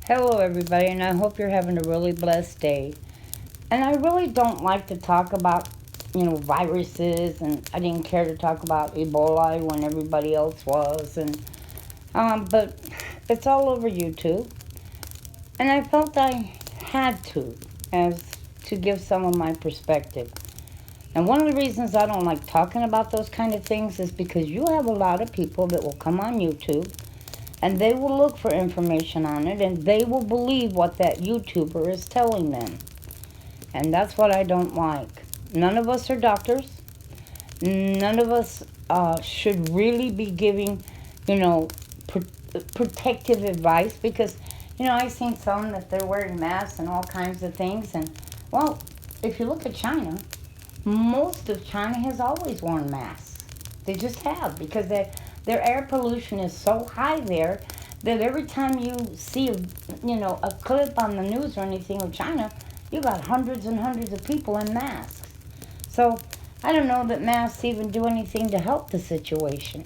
Hello, everybody, and I hope you're having a really blessed day. And I really don't like to talk about, viruses, and I didn't care to talk about Ebola when everybody else was, but it's all over YouTube, and I felt I had to, as to give some of my perspective. And one of the reasons I don't like talking about those kind of things is because you have a lot of people that will come on YouTube and they will look for information on it and they will believe what that YouTuber is telling them. And that's what I don't like. None of us are doctors. None of us should really be giving, you know, pr- protective advice because, I've seen some that they're wearing masks and all kinds of things. And, well, if you look at China, most of China has always worn masks. They just have because their air pollution is so high there that every time you see a clip on the news or anything of China, you got hundreds and hundreds of people in masks. So I don't know that masks even do anything to help the situation.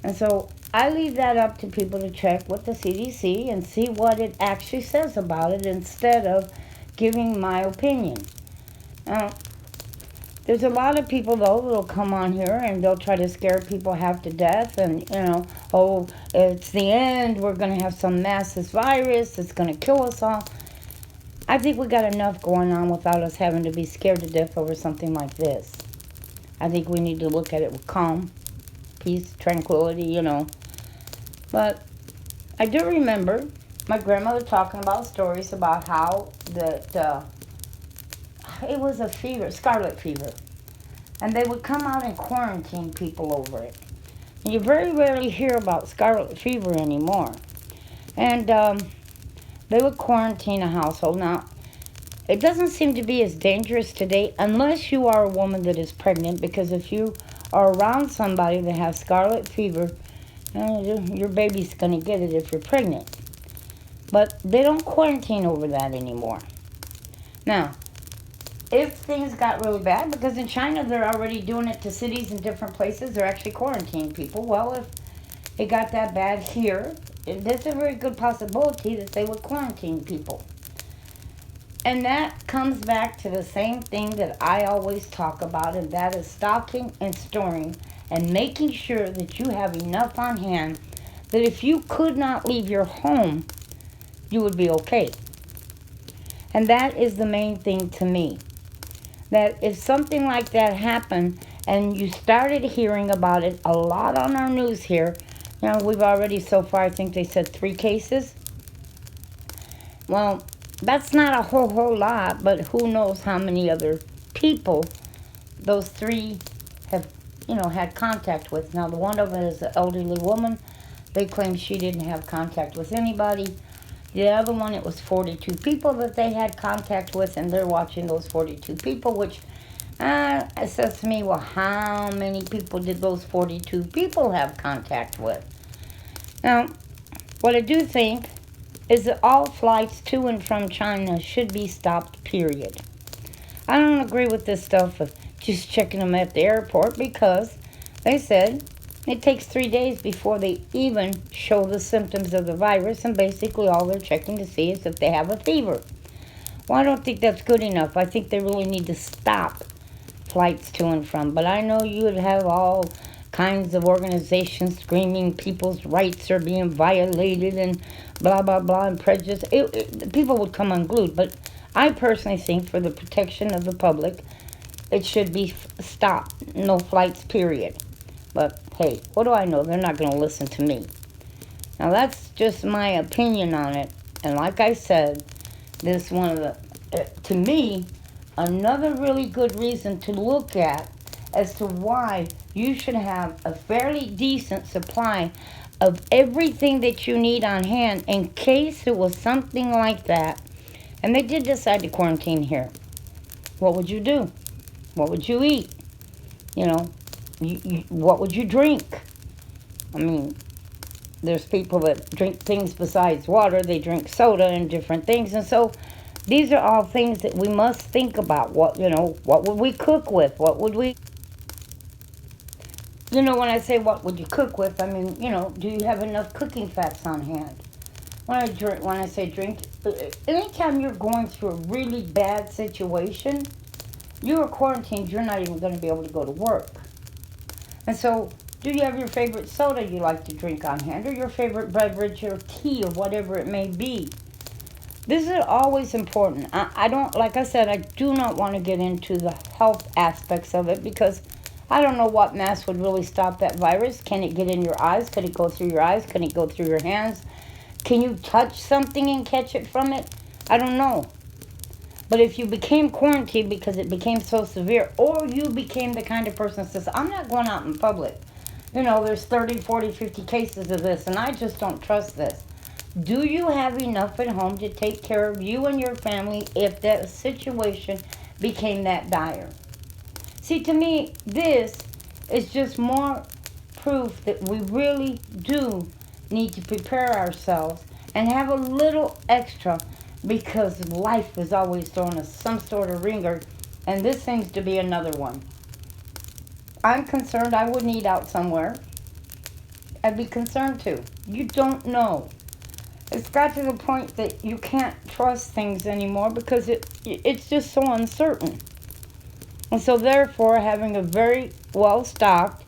And so I leave that up to people to check with the CDC and see what it actually says about it instead of giving my opinion. Now, there's a lot of people though that'll come on here and they'll try to scare people half to death and oh, it's the end, we're gonna have some massive virus, it's gonna kill us all. I think we got enough going on without us having to be scared to death over something like this. I think we need to look at it with calm, peace, tranquility. But I do remember my grandmother talking about stories about how that it was a fever, scarlet fever, and they would come out and quarantine people over it. And you very rarely hear about scarlet fever anymore. And they would quarantine a household. Now, it doesn't seem to be as dangerous today unless you are a woman that is pregnant, because if you are around somebody that has scarlet fever, your baby's going to get it if you're pregnant. But they don't quarantine over that anymore. Now, if things got really bad, because in China they're already doing it to cities and different places, they're actually quarantining people. Well, if it got that bad here, there's a very good possibility that they would quarantine people. And that comes back to the same thing that I always talk about, and that is stocking and storing and making sure that you have enough on hand that if you could not leave your home, you would be okay. And that is the main thing to me. That if something like that happened and you started hearing about it a lot on our news here, we've already so far, I think they said 3 cases. Well, that's not a whole lot, but who knows how many other people those 3 have, had contact with. Now, the one of them is an elderly woman. They claim she didn't have contact with anybody. The other one, it was 42 people that they had contact with, and they're watching those 42 people, which it says to me, well, how many people did those 42 people have contact with? Now, what I do think is that all flights to and from China should be stopped, period. I don't agree with this stuff of just checking them at the airport because they said it takes 3 days before they even show the symptoms of the virus, and basically all they're checking to see is if they have a fever. Well, I don't think that's good enough. I think they really need to stop flights to and from. But I know you would have all kinds of organizations screaming people's rights are being violated and blah, blah, blah, and prejudice. People would come unglued. But I personally think for the protection of the public, it should be stopped. No flights, period. But hey, what do I know? They're not going to listen to me. Now, that's just my opinion on it. And like I said, this one of the, to me, another really good reason to look at as to why you should have a fairly decent supply of everything that you need on hand in case it was something like that. And they did decide to quarantine here. What would you do? What would you eat? What would you drink? I mean, there's people that drink things besides water. They drink soda and different things. And so these are all things that we must think about. What would we cook with? What would we... when I say what would you cook with, I mean, do you have enough cooking fats on hand? When I say drink, anytime you're going through a really bad situation, you are quarantined. You're not even going to be able to go to work. And so, do you have your favorite soda you like to drink on hand, or your favorite beverage or tea or whatever it may be? This is always important. I don't, like I said, I do not want to get into the health aspects of it because I don't know what mask would really stop that virus. Can it get in your eyes? Could it go through your eyes? Can it go through your hands? Can you touch something and catch it from it? I don't know. But if you became quarantined because it became so severe, or you became the kind of person that says, I'm not going out in public. You know, there's 30, 40, 50 cases of this, and I just don't trust this. Do you have enough at home to take care of you and your family if that situation became that dire? See, to me, this is just more proof that we really do need to prepare ourselves and have a little extra because life is always throwing us some sort of ringer, and this seems to be another one. I'm concerned I wouldn't eat out somewhere. I'd be concerned too. You don't know. It's got to the point that you can't trust things anymore because it's just so uncertain. And so therefore, having a very well stocked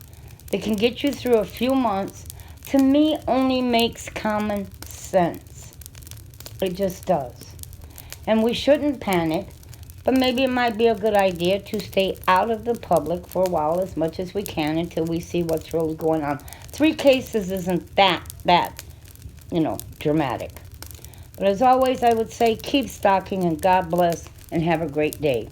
that can get you through a few months, to me, only makes common sense. It just does. And we shouldn't panic, but maybe it might be a good idea to stay out of the public for a while as much as we can until we see what's really going on. 3 cases isn't that dramatic. But as always, I would say keep stocking and God bless and have a great day.